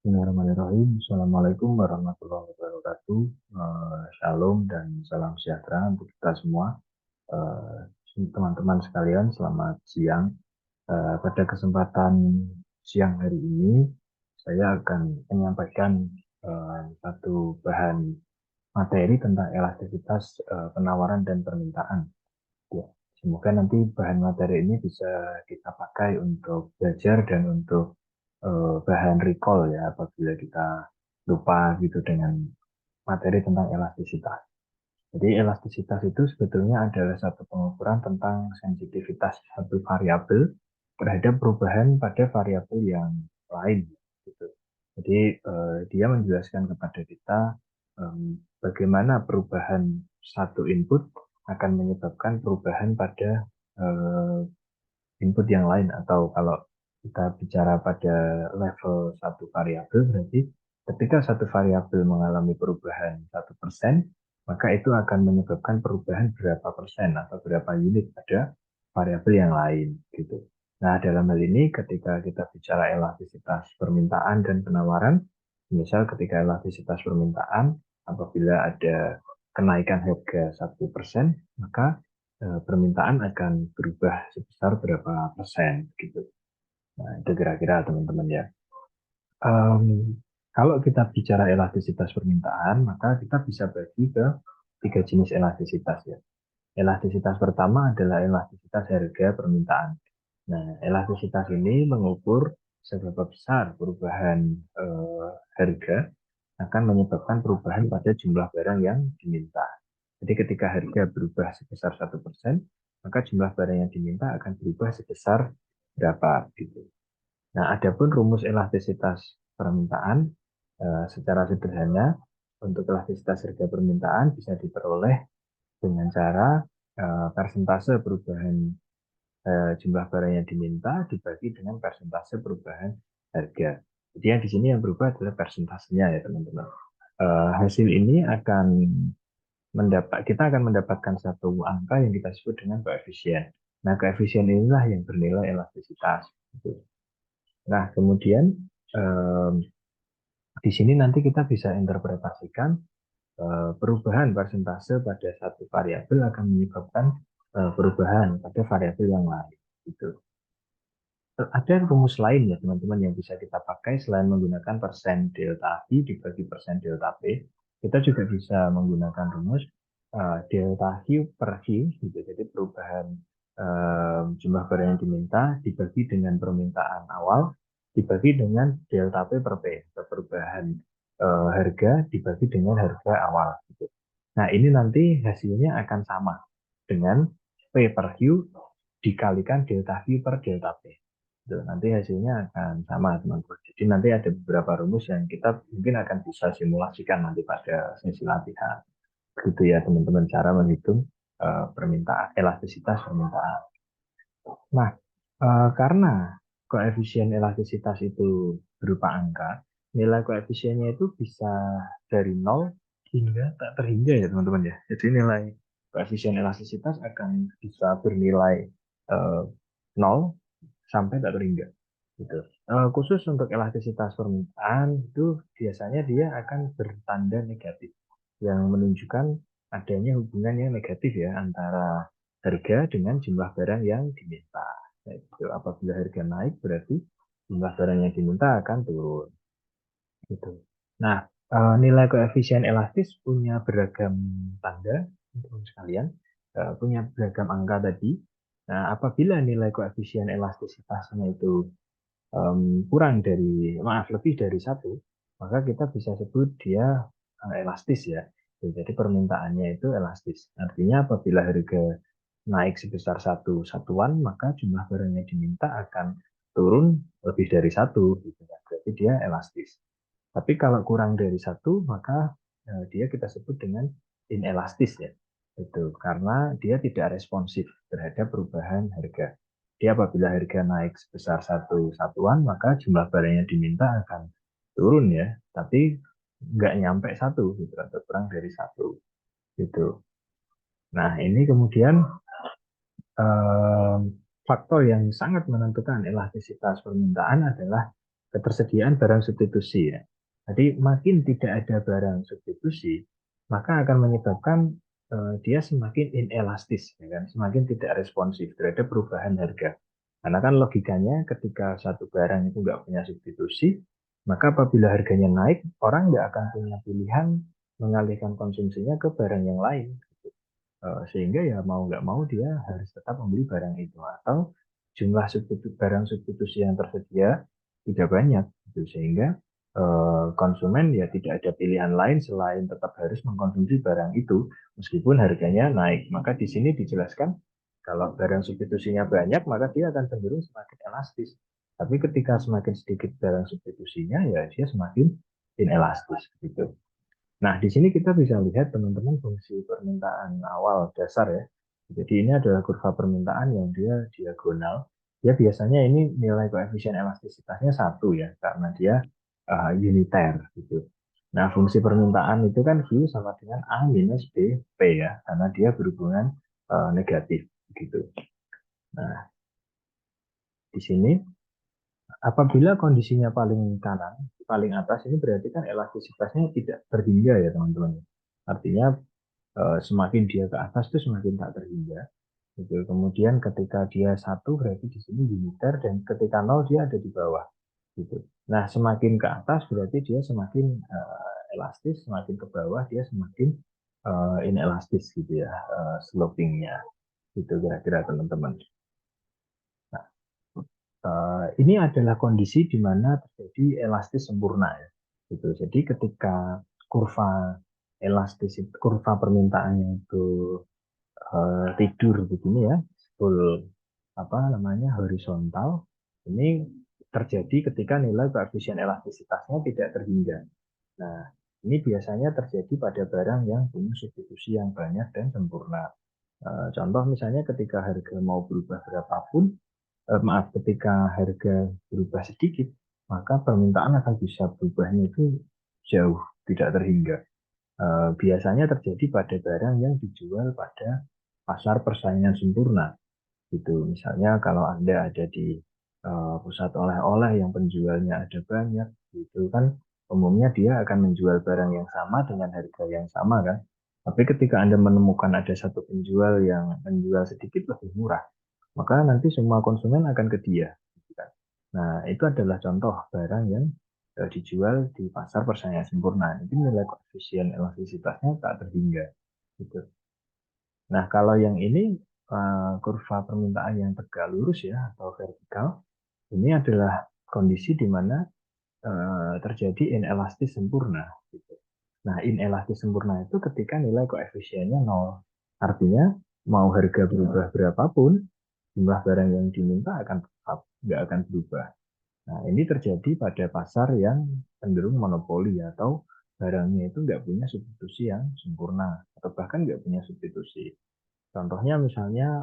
Bismillahirrahmanirrahim. Assalamualaikum warahmatullahi wabarakatuh. Shalom dan salam sejahtera untuk kita semua. Teman-teman sekalian, selamat siang. Pada kesempatan siang hari ini, saya akan menyampaikan satu bahan materi tentang elastisitas penawaran dan permintaan. Ya, semoga nanti bahan materi ini bisa kita pakai untuk belajar dan untuk bahan recall ya apabila kita lupa gitu dengan materi tentang elastisitas. Jadi elastisitas itu sebetulnya adalah satu pengukuran tentang sensitivitas satu variabel terhadap perubahan pada variabel yang lain. Gitu. Jadi dia menjelaskan kepada kita bagaimana perubahan satu input akan menyebabkan perubahan pada input yang lain, atau kalau kita bicara pada level satu variabel berarti ketika satu variabel mengalami perubahan 1%, maka itu akan menyebabkan perubahan berapa persen atau berapa unit pada variabel yang lain gitu. Nah, dalam hal ini ketika kita bicara elastisitas permintaan dan penawaran, misal ketika elastisitas permintaan apabila ada kenaikan harga 1%, maka permintaan akan berubah sebesar berapa persen gitu. Nah, itu kira-kira teman-teman ya. Kalau kita bicara elastisitas permintaan, maka kita bisa bagi ke tiga jenis elastisitas ya. Elastisitas pertama adalah elastisitas harga permintaan. Nah, elastisitas ini mengukur seberapa besar perubahan harga akan menyebabkan perubahan pada jumlah barang yang diminta. Jadi ketika harga berubah sebesar 1%, maka jumlah barang yang diminta akan berubah sebesar berapa gitu. Nah, adapun rumus elastisitas permintaan secara sederhana untuk elastisitas harga permintaan bisa diperoleh dengan cara persentase perubahan jumlah barang yang diminta dibagi dengan persentase perubahan harga. Jadi yang di sini yang berubah adalah persentasenya ya teman-teman. Hasil ini akan kita akan mendapatkan satu angka yang kita sebut dengan koefisien. Nah, koefisien inilah yang bernilai elastisitas. Nah, kemudian eh, di sini nanti kita bisa interpretasikan perubahan persentase pada satu variabel akan menyebabkan perubahan pada variabel yang lain. Gitu. Ada rumus lain ya teman-teman yang bisa kita pakai selain menggunakan persen delta I dibagi persen delta P. Kita juga bisa menggunakan rumus delta Q per Q, gitu. Jadi perubahan jumlah barang yang diminta dibagi dengan permintaan awal dibagi dengan delta P per P, atau perubahan harga dibagi dengan harga awal. Gitu. Nah, ini nanti hasilnya akan sama dengan P per Q dikalikan delta Q per delta P. Tuh, nanti hasilnya akan sama teman-teman. Jadi nanti ada beberapa rumus yang kita mungkin akan bisa simulasikan nanti pada sesi latihan. Begitu ya teman-teman cara menghitung permintaan, elastisitas permintaan. Nah, karena koefisien elastisitas itu berupa angka, nilai koefisiennya itu bisa dari 0 hingga tak terhingga ya teman-teman ya. Jadi nilai koefisien elastisitas akan bisa bernilai 0 sampai tak terhingga. Gitu. Khusus untuk elastisitas permintaan itu biasanya dia akan bertanda negatif yang menunjukkan adanya hubungan yang negatif ya antara harga dengan jumlah barang yang diminta. Nah, itu apabila harga naik berarti jumlah barang yang diminta akan turun. Gitu. Nah, nilai koefisien elastis punya beragam tanda untuk sekalian, punya beragam angka tadi. Nah, apabila nilai koefisien elastisitasnya itu kurang dari, lebih dari satu, maka kita bisa sebut dia elastis ya. Jadi permintaannya itu elastis. Artinya apabila harga naik sebesar satu satuan, maka jumlah barang yang diminta akan turun lebih dari satu. Gitu ya. Berarti dia elastis. Tapi kalau kurang dari satu, maka dia kita sebut dengan inelastis ya. Itu karena dia tidak responsif terhadap perubahan harga. Dia apabila harga naik sebesar satu satuan, maka jumlah barang yang diminta akan turun ya, tapi nggak nyampe satu gitu atau kurang dari satu gitu. Nah ini kemudian faktor yang sangat menentukan elastisitas permintaan adalah ketersediaan barang substitusi ya. Jadi makin tidak ada barang substitusi, maka akan menyebabkan dia semakin inelastis, ya kan? Semakin tidak responsif terhadap perubahan harga. Karena kan logikanya ketika satu barang itu nggak punya substitusi, maka apabila harganya naik, orang nggak akan punya pilihan mengalihkan konsumsinya ke barang yang lain. Sehingga ya mau nggak mau dia harus tetap membeli barang itu atau jumlah barang substitusi yang tersedia tidak banyak gitu. Sehingga konsumen ya tidak ada pilihan lain selain tetap harus mengkonsumsi barang itu meskipun harganya naik. Maka di sini dijelaskan kalau barang substitusinya banyak maka dia akan cenderung semakin elastis. Tapi ketika semakin sedikit barang substitusinya ya dia semakin inelastis gitu. Nah, di sini kita bisa lihat teman-teman fungsi permintaan awal dasar ya. Jadi ini adalah kurva permintaan yang dia diagonal. Ya biasanya ini nilai koefisien elastisitasnya satu ya, karena dia uniter gitu. Nah, fungsi permintaan itu kan Q sama dengan A minus B P ya, karena dia berhubungan negatif gitu. Nah, di sini apabila kondisinya paling kanan, paling atas ini berarti kan elastisitasnya tidak terhingga ya teman-teman. Artinya semakin dia ke atas tuh semakin tak terhingga. Gitu. Kemudian ketika dia satu berarti di sini uniter dan ketika nol dia ada di bawah. Gitu. Nah semakin ke atas berarti dia semakin elastis, semakin ke bawah dia semakin inelastis gitu ya slopingnya. Gitu kira-kira teman-teman. Nah, ini adalah kondisi di mana terjadi elastis sempurna ya. Gitu. Jadi ketika kurva elastis, kurva permintaannya itu tidur begini ya, full apa namanya horizontal. Ini terjadi ketika nilai koefisien elastisitasnya tidak terhingga. Nah, ini biasanya terjadi pada barang yang punya substitusi yang banyak dan sempurna. Contoh misalnya ketika harga mau berubah berapapun, maaf, ketika harga berubah sedikit, maka permintaan akan bisa berubahnya itu jauh, tidak terhingga. Biasanya terjadi pada barang yang dijual pada pasar persaingan sempurna gitu. Misalnya kalau Anda ada di pusat oleh-oleh yang penjualnya ada banyak gitu kan umumnya dia akan menjual barang yang sama dengan harga yang sama kan. Tapi ketika Anda menemukan ada satu penjual yang menjual sedikit lebih murah, maka nanti semua konsumen akan ke dia. Gitu kan. Nah, itu adalah contoh barang yang dijual di pasar persaingan sempurna. Itu nilai koefisien elastisitasnya tak terhingga. Gitu. Nah, kalau yang ini kurva permintaan yang tegak lurus ya atau vertikal, ini adalah kondisi di mana terjadi inelastis sempurna. Gitu. Nah, inelastis sempurna itu ketika nilai koefisiennya nol. Artinya mau harga berubah berapapun, jumlah barang yang diminta akan tetap, nggak akan berubah. Nah, ini terjadi pada pasar yang cenderung monopoli atau barangnya itu nggak punya substitusi yang sempurna atau bahkan nggak punya substitusi. Contohnya misalnya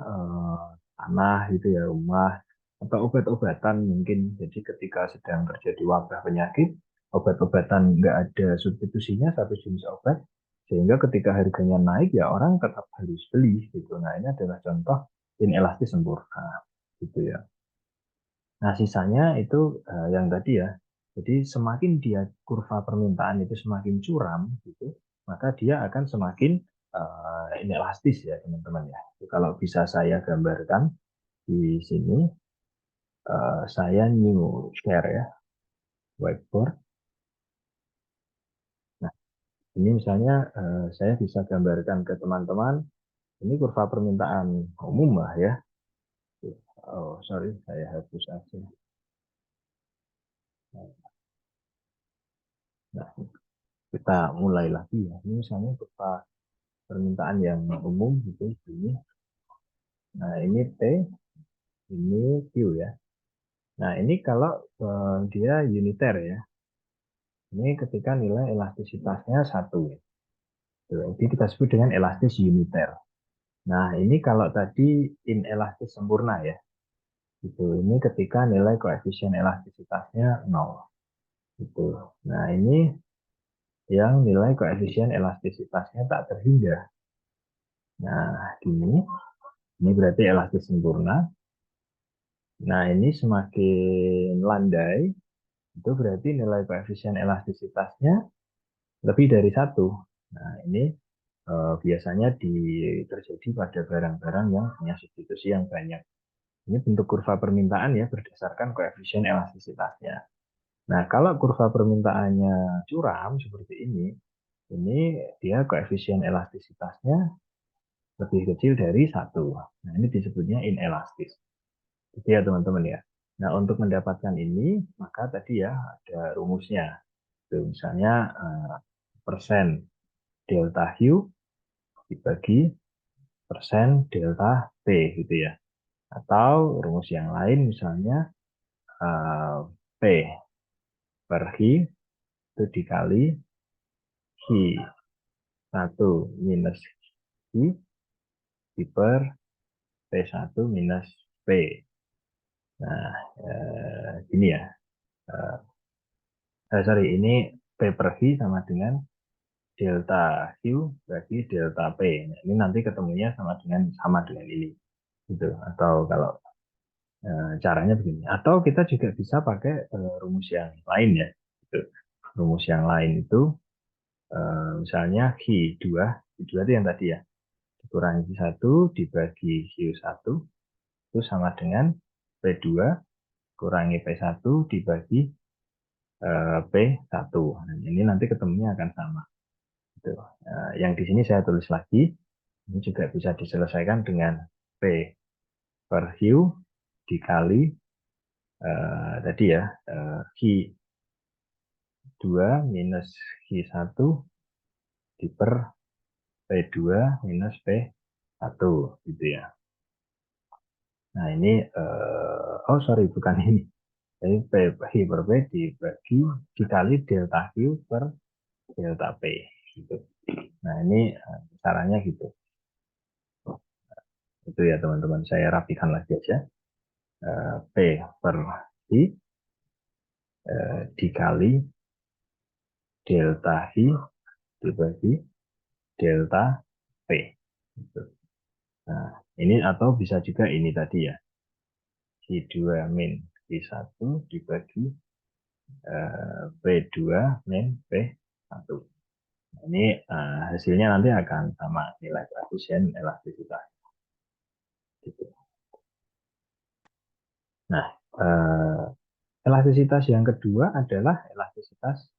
tanah gitu ya, rumah, atau obat-obatan mungkin. Jadi ketika sedang terjadi wabah penyakit, obat-obatan nggak ada substitusinya satu jenis obat, sehingga ketika harganya naik ya orang tetap harus beli gitu. Nah ini adalah contoh inelastis sempurna gitu ya. Nah sisanya itu yang tadi ya. Jadi semakin dia kurva permintaan itu semakin curam gitu, maka dia akan semakin inelastis ya teman-teman ya. Kalau bisa saya gambarkan di sini, saya new share ya whiteboard. Nah ini misalnya saya bisa gambarkan ke teman-teman. Ini kurva permintaan umum lah ya. Oh sorry, saya hapus aja. Nah kita mulai lagi ya. Ini misalnya kurva permintaan yang umum gitu ini. Nah ini T, ini Q ya. Nah ini kalau dia uniter ya. Ini ketika nilai elastisitasnya satu. Jadi kita sebut dengan elastis uniter. Nah ini kalau tadi inelastis sempurna ya. Itu ini ketika nilai koefisien elastisitasnya nol. Gitu. Nah ini yang nilai koefisien elastisitasnya tak terhingga. Nah ini berarti elastis sempurna. Nah, ini semakin landai, itu berarti nilai koefisien elastisitasnya lebih dari satu. Nah, ini biasanya terjadi pada barang-barang yang punya substitusi yang banyak. Ini bentuk kurva permintaan ya berdasarkan koefisien elastisitasnya. Nah, kalau kurva permintaannya curam seperti ini dia koefisien elastisitasnya lebih kecil dari satu. Nah, ini disebutnya inelastis. Itu ya teman-teman ya. Nah, untuk mendapatkan ini, maka tadi ya ada rumusnya. Itu misalnya persen delta Q dibagi persen delta P gitu ya. Atau rumus yang lain misalnya P per Q itu dikali Q1 minus Q per P1 minus P. Nah, gini ya. Sorry, ini P per Q sama dengan delta Q bagi delta P. Nah, ini nanti ketemunya sama dengan ini. Gitu. Atau kalau caranya begini. Atau kita juga bisa pakai rumus yang lain ya. Gitu. Rumus yang lain itu misalnya Q2 itu yang tadi ya. Dikurangi Q1 dibagi Q1 itu sama dengan P2 kurangi P1 dibagi P1. Nah, ini nanti ketemunya akan sama. Gitu. Yang di sini saya tulis lagi, ini juga bisa diselesaikan dengan P per Q dikali tadi ya, Q2 minus Q1 diper P2 minus P1 gitu ya. Nah ini, oh sorry bukan ini. Jadi P per P dibagi dikali delta Q per delta P gitu. Nah ini caranya gitu. Itu ya teman-teman, saya rapikan lagi aja. P per Q dikali delta Q dibagi delta P. Gitu. Nah, ini atau bisa juga ini tadi ya. Q2 min Q1 dibagi P2 min P1. Ini hasilnya nanti akan sama nilai koefisien elastisitas. Gitu. Nah, elastisitas yang kedua adalah elastisitas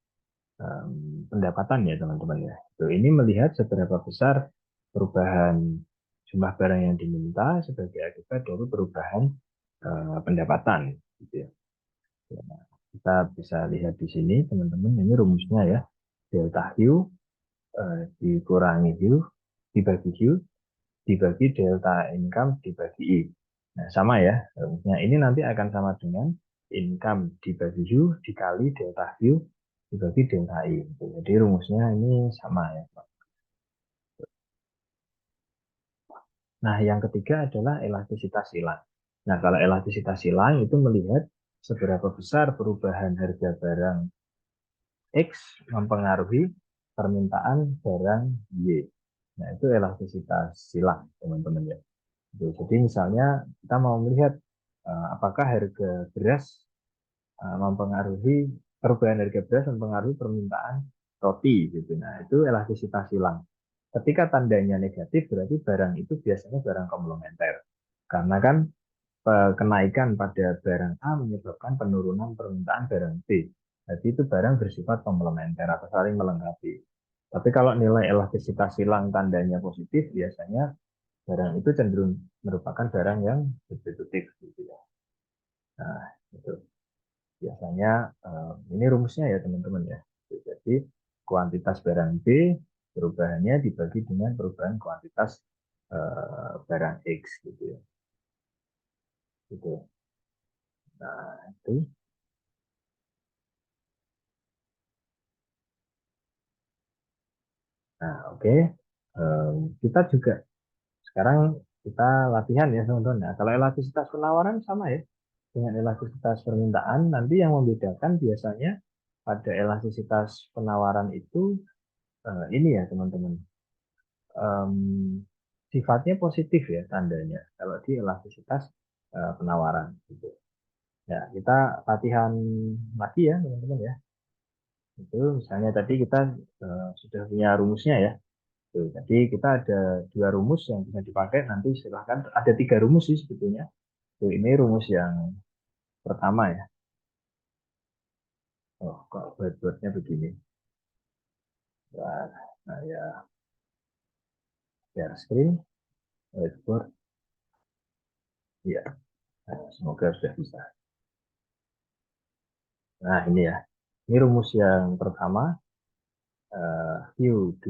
pendapatan ya teman-teman ya. Ini melihat seberapa besar perubahan jumlah barang yang diminta sebagai akibat dari perubahan pendapatan. Gitu ya. Nah, kita bisa lihat di sini teman-teman, ini rumusnya ya. Delta Q dikurangi Q dibagi Q dibagi delta income dibagi I. Nah, sama ya rumusnya. Ini nanti akan sama dengan income dibagi Q dikali delta Q dibagi delta I. Jadi rumusnya ini sama ya. Nah, yang ketiga adalah elastisitas silang. Nah, kalau elastisitas silang itu melihat seberapa besar perubahan harga barang X mempengaruhi permintaan barang Y. Nah, itu elastisitas silang, teman-teman ya. Jadi misalnya kita mau melihat apakah harga beras mempengaruhi perubahan harga beras mempengaruhi permintaan roti gitu. Nah, itu elastisitas silang. Ketika tandanya negatif berarti barang itu biasanya barang komplementer. Karena kan kenaikan pada barang A menyebabkan penurunan permintaan barang B. Jadi itu barang bersifat komplementer atau saling melengkapi. Tapi kalau nilai elastisitas silang tandanya positif, biasanya barang itu cenderung merupakan barang yang substitutif gitu ya. Nah, itu biasanya ini rumusnya ya teman-teman ya. Jadi kuantitas barang B perubahannya dibagi dengan perubahan kuantitas barang X gitu ya. Gitu. Nah, itu. Nah, oke. Kita juga sekarang kita latihan ya teman-teman. Nah, kalau elastisitas penawaran sama ya dengan elastisitas permintaan. Nanti yang membedakan biasanya pada elastisitas penawaran itu ini ya teman-teman. Sifatnya positif ya tandanya kalau di elastisitas penawaran gitu. Ya, kita latihan lagi ya, teman-teman ya. Itu misalnya tadi kita sudah punya rumusnya ya. Tuh, jadi kita ada dua rumus yang bisa dipakai. Nanti silahkan, ada tiga rumus sih sebetulnya. Tuh, ini rumus yang pertama ya. Oh, kok whiteboardnya begini. Nah, nah ya, share screen, whiteboard. Ya, nah, semoga sudah bisa. Nah, ini ya. Ini rumus yang pertama, Q2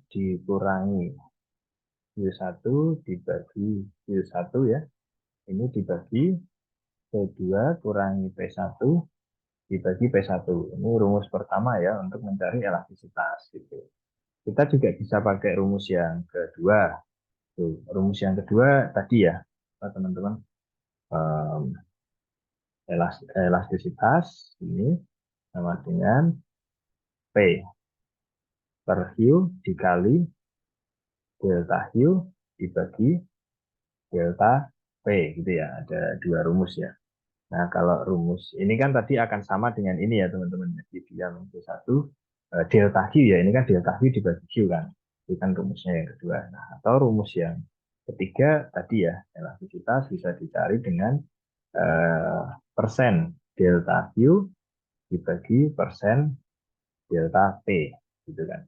dikurangi Q1 dibagi Q1 ya. Ini dibagi P2 kurangi P1 dibagi P1. Ini rumus pertama ya untuk mencari elastisitas gitu. Kita juga bisa pakai rumus yang kedua. Tuh, rumus yang kedua tadi ya, teman-teman. Em, Elastisitas ini sama dengan P per Q dikali delta Q dibagi delta P gitu ya. Ada dua rumus ya. Nah, kalau rumus ini kan tadi akan sama dengan ini ya, teman-teman. Jadi dia satu delta Q ya. Ini kan delta Q dibagi Q kan. Itu kan rumusnya yang kedua. Nah, atau rumus yang ketiga tadi ya, elastisitas bisa dicari dengan persen delta Q dibagi persen delta P gitu kan.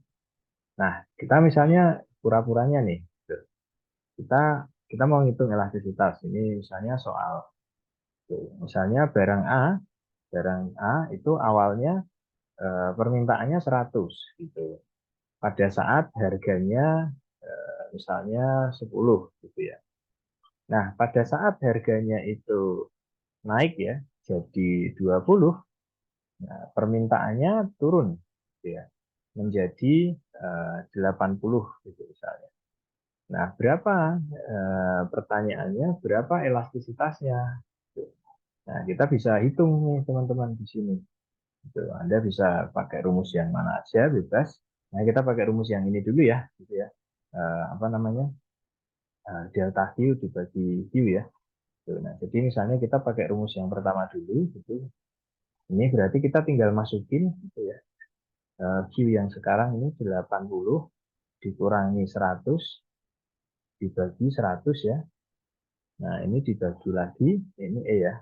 Nah, kita misalnya pura-puranya nih, kita kita mau ngitung elastisitas. Ini misalnya soal misalnya barang A itu awalnya permintaannya 100 gitu. Pada saat harganya misalnya 10 gitu ya. Nah, pada saat harganya itu naik ya jadi 20, nah, permintaannya turun gitu ya menjadi 80 gitu misalnya. Nah, berapa pertanyaannya berapa elastisitasnya? Nah, kita bisa hitung nih teman-teman di sini. Gitu. Anda bisa pakai rumus yang mana aja bebas. Nah, kita pakai rumus yang ini dulu ya, gitu ya. Apa namanya? Delta Q dibagi Q ya. Tuh, nah, jadi misalnya kita pakai rumus yang pertama dulu, gitu. Ini berarti kita tinggal masukin, gitu ya. Q yang sekarang ini 80 dikurangi 100 dibagi 100 ya. Nah, ini dibagi lagi, ini E ya.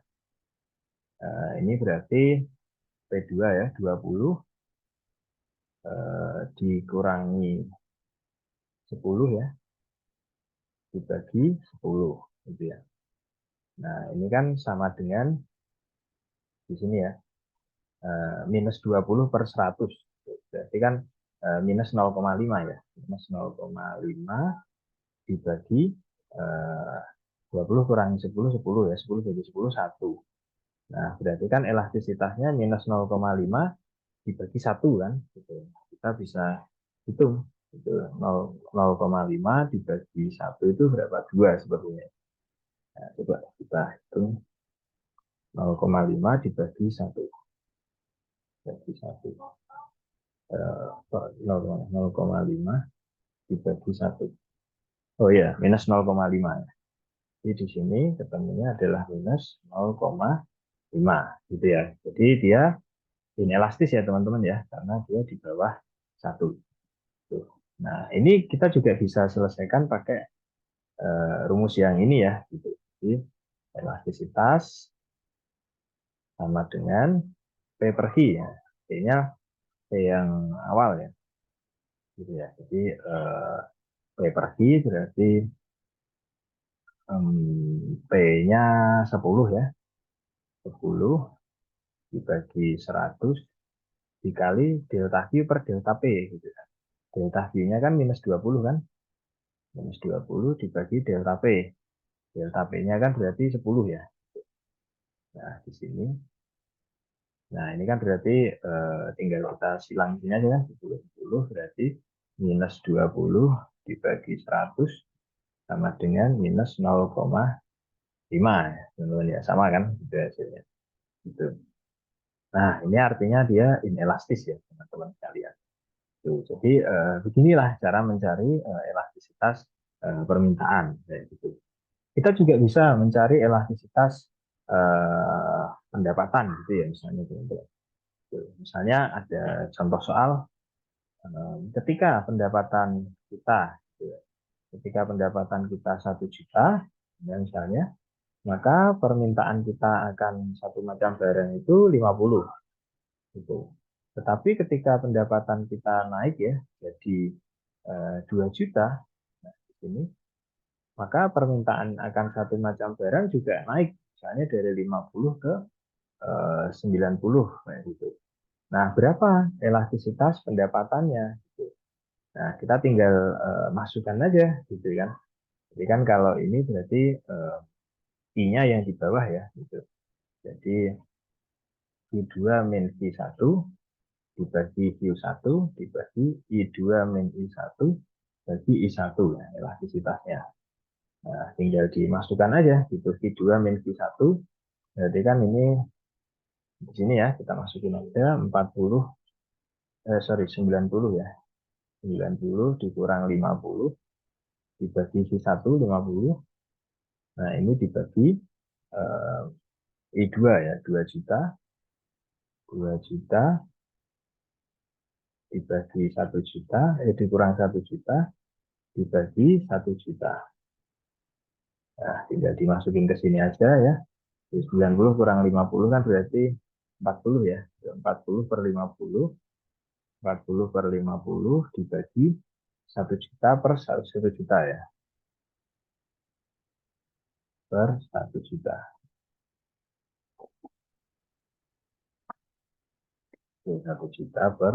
Ini berarti P2 ya, 20 dikurangi 10 ya, dibagi 10 gitu ya. Nah, ini kan sama dengan di sini ya, minus 20 per 100. Berarti kan minus 0,5 ya. Minus 0,5 dibagi 20 kurangi 10, 10 ya. 10 jadi 10, 1. Nah, berarti kan elastisitasnya minus 0,5 dibagi 1 kan. Gitu. Kita bisa hitung. Gitu. 0,5 dibagi 1 itu berapa? 2 sebetulnya. Nah, coba kita hitung 0,5 dibagi 1. Bagi 1. 0,5 dibagi 1. Oh iya, minus 0,5. Jadi di sini ketemunya adalah minus 0,5 gitu ya. Jadi dia inelastis ya teman-teman ya, karena dia di bawah 1. Nah, ini kita juga bisa selesaikan pakai rumus yang ini ya. Gitu. Jadi elastisitas sama dengan P per Q ya. P-nya P yang awal ya. Gitu ya. Jadi P per Q berarti P-nya 10 ya. 10 dibagi 100 dikali delta Q per delta P gitu kan. Delta Q-nya kan minus 20 kan. Minus 20 dibagi delta P. Delta P-nya kan berarti 10 ya. Nah, di sini. Nah, ini kan berarti tinggal kita silang sini aja kan. 10, 10 berarti minus 20 dibagi 100 sama dengan minus 0,5 ya. Teman-teman ya, sama kan gitu hasilnya. Gitu. Nah, ini artinya dia inelastis ya, teman-teman sekalian. Tuh, jadi beginilah cara mencari elastisitas permintaan. Kayak gitu. Kita juga bisa mencari elastisitas pendapatan gitu ya misalnya. Misalnya ada contoh soal ketika pendapatan kita, gitu ya, ketika pendapatan kita 1 juta, ya misalnya, maka permintaan kita akan satu macam barang itu 50 gitu. Tetapi ketika pendapatan kita naik ya jadi 2 juta, nah, di sini maka permintaan akan satu macam barang juga naik, misalnya dari 50 ke 90 kayak gitu. Nah, berapa elastisitas pendapatannya? Gitu. Nah, kita tinggal masukkan aja gitu kan. Jadi kan kalau ini berarti I-nya yang di bawah ya gitu. Jadi Q2 min Q1 dibagi Q1 dibagi I2 min I1 bagi I1 ya, elastisitasnya. Nah, tinggal dimasukkan aja gitu Q2 min Q1. Berarti kan ini di sini ya kita masukin aja 40 sorry 90 ya. 90 dikurang 50 dibagi Q1 50. Nah, ini dibagi eh, I2 ya 2 juta 2 juta dibagi 1 juta dikurang 1 juta dibagi 1 juta. Nah, tinggal dimasukin ke sini aja ya. 90 kurang 50 kan berarti 40 ya. 40 per 50. 40 per 50 dibagi 1 juta per 1 juta ya. Per 1 juta. 1 juta per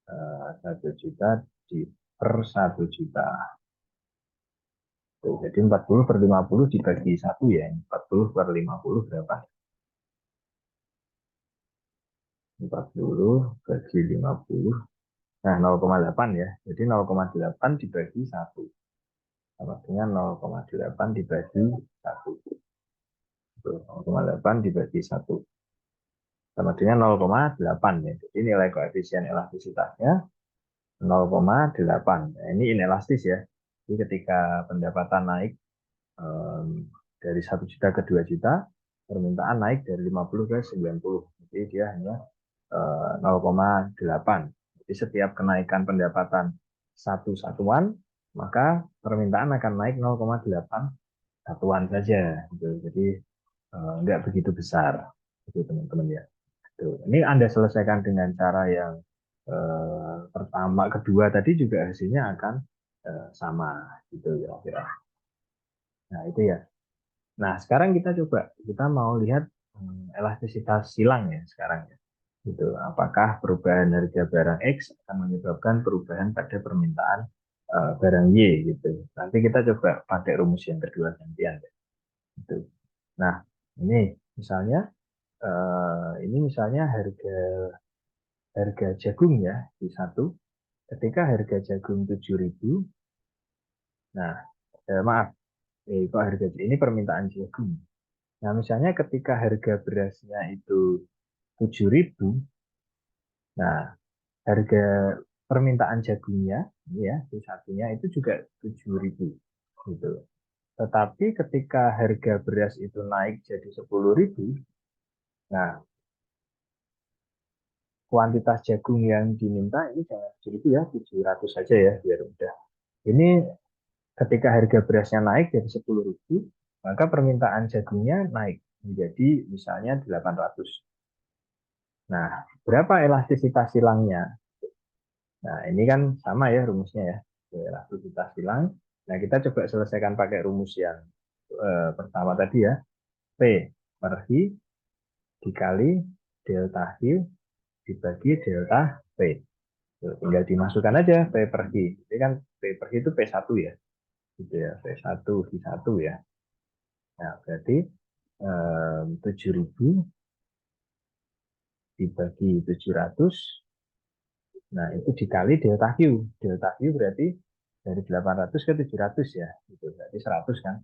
1 juta di per 1 juta. Tuh, jadi 40 per 50 dibagi 1 ya. 40 per 50 berapa? 40 bagi 50. Nah, 0,8 ya. Jadi 0,8 dibagi 1. Sama dengan 0,8 dibagi 1. 0,8 dibagi 1. Sama dengan 0,8 ya. Jadi nilai koefisien elastisitasnya 0,8. Nah, ini inelastis ya. Jadi ketika pendapatan naik dari 1 juta ke 2 juta, permintaan naik dari 50 ke 90. Jadi dia hanya 0,8. Jadi setiap kenaikan pendapatan satu satuan, maka permintaan akan naik 0,8 satuan saja. Gitu. Jadi nggak begitu besar, itu teman-teman ya. Tuh. Ini Anda selesaikan dengan cara yang pertama, kedua tadi juga hasilnya akan sama, gitu ya. Nah itu ya. Nah sekarang kita mau lihat elastisitas silang ya sekarang ya. Gitu. Apakah perubahan harga barang X akan menyebabkan perubahan pada permintaan barang Y gitu. Nanti kita coba pakai rumus yang kedua gantian. Gitu. Nah ini misalnya harga harga jagung ya di satu. Ketika harga jagung 7.000, nah maaf, kok harga ini permintaan jagung. Nah misalnya ketika harga berasnya itu 7.000, nah harga permintaan jagungnya ini ya di satunya itu juga 7.000 gitu. Tetapi ketika harga beras itu naik jadi 10.000, nah kuantitas jagung yang diminta ini jangan 7.000 ya, 700 saja ya biar mudah. Ini ketika harga berasnya naik jadi 10.000, maka permintaan jagungnya naik menjadi misalnya 800. Nah, berapa elastisitas silangnya? Nah, ini kan sama ya rumusnya ya. Elastisitas silang. Nah, kita coba selesaikan pakai rumus yang pertama tadi ya. P per I dikali delta Q dibagi delta P. Tinggal dimasukkan aja P per I. Ini kan P per I itu P1 ya. Gitu ya, P1 I1 ya. Nah, berarti 7.000 dibagi 700. Nah, itu dikali delta Q. Delta Q berarti dari 800 ke 700 ya. Gitu. Berarti 100 kan.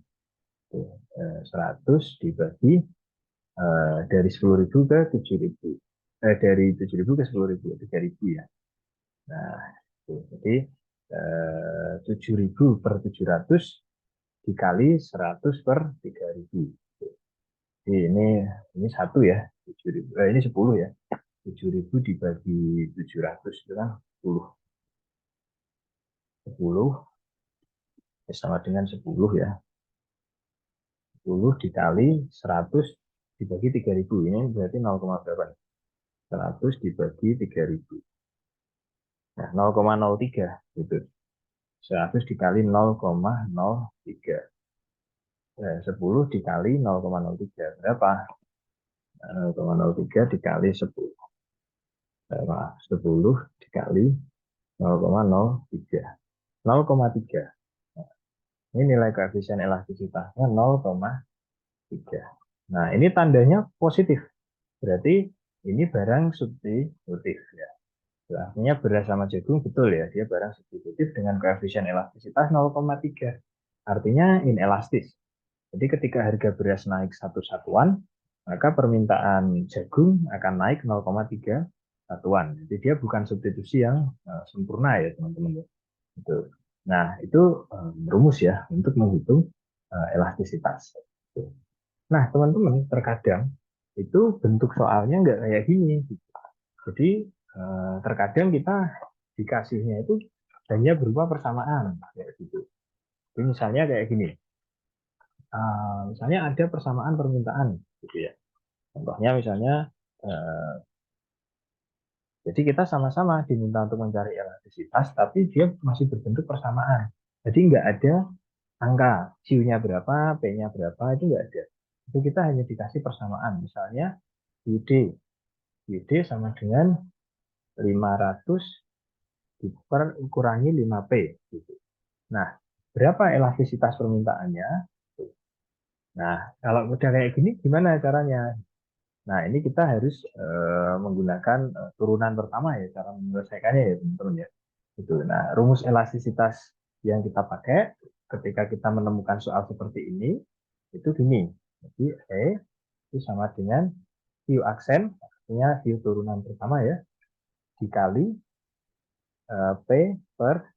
100 dibagi dari 10.000 ke 7.000. Dari 7.000 ke 10.000, 3.000 ya. Nah, itu. Jadi 7.000 per 700 dikali 100 per 3.000. Ini satu ya, 7.000. Ini 10 ya. 7.000 dibagi 700 itu kan 10. 10 sama dengan 10 ya. 10 dikali 100 dibagi 3.000. Ini berarti 0, berapa? 100 dibagi 3.000. Nah, 0,03 gitu. 100 dikali 0,03. Nah, 10 dikali 0,03 berapa? 0,03 dikali 10. Maaf, 10 dikali 0,03. 0,3. Ini nilai koefisien elastisitasnya 0,3. Nah, ini tandanya positif. Berarti ini barang substitutif ya. Artinya beras sama jagung betul ya, dia barang substitutif dengan koefisien elastisitas 0,3. Artinya inelastis. Jadi ketika harga beras naik satu satuan, maka permintaan jagung akan naik 0,3 satuan. Jadi dia bukan substitusi yang sempurna ya teman-teman. Gitu. Nah itu rumus ya untuk menghitung elastisitas. Nah teman-teman terkadang itu bentuk soalnya nggak kayak gini. Jadi terkadang kita dikasihnya itu hanya berupa persamaan kayak gitu. Jadi misalnya kayak gini. Misalnya ada persamaan permintaan gitu ya. Contohnya misalnya jadi kita sama-sama diminta untuk mencari elastisitas tapi dia masih berbentuk persamaan. Jadi nggak ada angka Q-nya berapa, P-nya berapa itu nggak ada. Itu kita hanya dikasih persamaan. Misalnya YD, YD sama dengan 500 kurangi 5P gitu. Nah, berapa elastisitas permintaannya? Nah, kalau udah kayak gini gimana caranya? Nah, ini kita harus menggunakan turunan pertama ya, cara menyelesaikannya ya, teman-teman ya. Gitu. Nah, rumus elastisitas yang kita pakai ketika kita menemukan soal seperti ini, itu gini. Jadi, E itu sama dengan Q aksen, artinya Q turunan pertama ya, dikali P per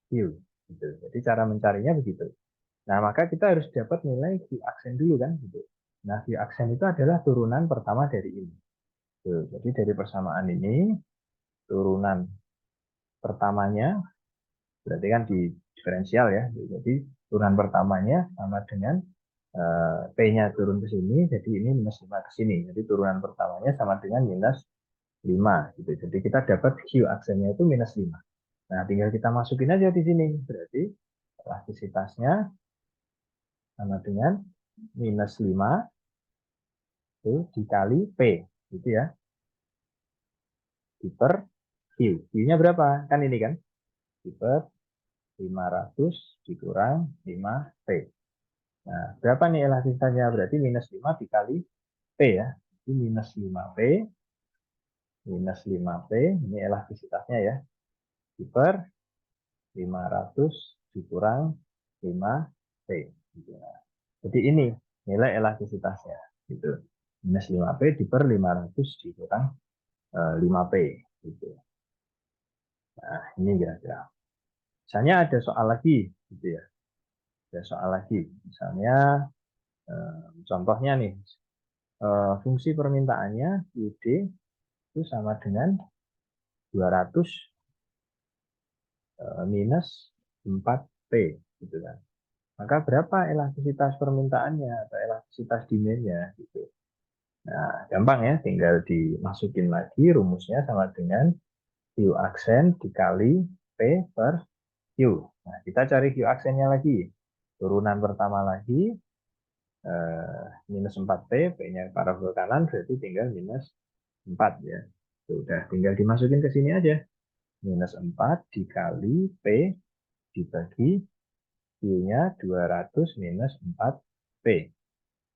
Q. Gitu. Jadi, cara mencarinya begitu. Nah, maka kita harus dapat nilai Q aksen dulu kan. Gitu. Nah, Q aksen itu adalah turunan pertama dari ini. Tuh, jadi dari persamaan ini, turunan pertamanya, berarti kan di diferensial ya. Jadi turunan pertamanya sama dengan P-nya turun ke sini, jadi ini minus 5 ke sini. Jadi turunan pertamanya sama dengan minus 5. Gitu. Jadi kita dapat Q aksennya itu minus 5. Nah, tinggal kita masukin aja di sini. Berarti elastisitasnya sama dengan minus 5 itu dikali P. Gitu ya. Di per Q. Q-nya berapa? Kan ini kan? Di per 500 dikurang 5P. Nah, berapa nih elastisitasnya? Berarti minus 5 dikali P ya. Jadi minus 5P, minus 5P, ini elastisitasnya ya. Di per 500 dikurang 5P. Gitu. Nah, jadi ini nilai elastisitasnya. Gitu. Minus 5P di per 500 dikurang 5P. Gitu. Nah, ini kira-kira. Misalnya ada soal lagi. Gitu ya. Ada soal lagi. Misalnya contohnya nih, fungsi permintaannya UD itu sama dengan 200 minus 4P gitu kan. Maka berapa elastisitas permintaannya atau elastisitas demand-nya gitu. Nah, gampang ya, tinggal dimasukin lagi rumusnya sama dengan Q aksen dikali P per Q. Nah, kita cari Q aksennya lagi. Turunan pertama lagi minus 4P, P-nya ke arah ke kanan, berarti tinggal minus 4 ya. Sudah, tinggal dimasukin ke sini aja. Minus 4 dikali P dibagi Q-nya 200 minus 4P.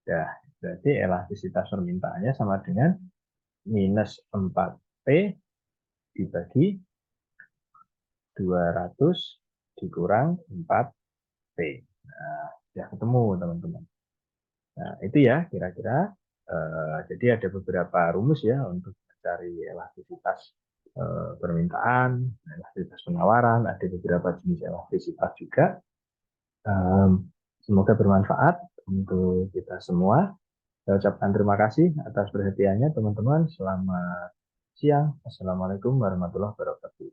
Nah, berarti elastisitas permintaannya sama dengan minus 4P dibagi 200 dikurang 4P. Nah, sudah ketemu teman-teman. Nah, itu ya kira-kira. Jadi ada beberapa rumus ya untuk mencari elastisitas permintaan, elastisitas penawaran, ada beberapa jenis elastisitas juga. Semoga bermanfaat untuk kita semua. Saya ucapkan terima kasih atas perhatiannya teman-teman. Selamat siang. Assalamualaikum warahmatullahi wabarakatuh.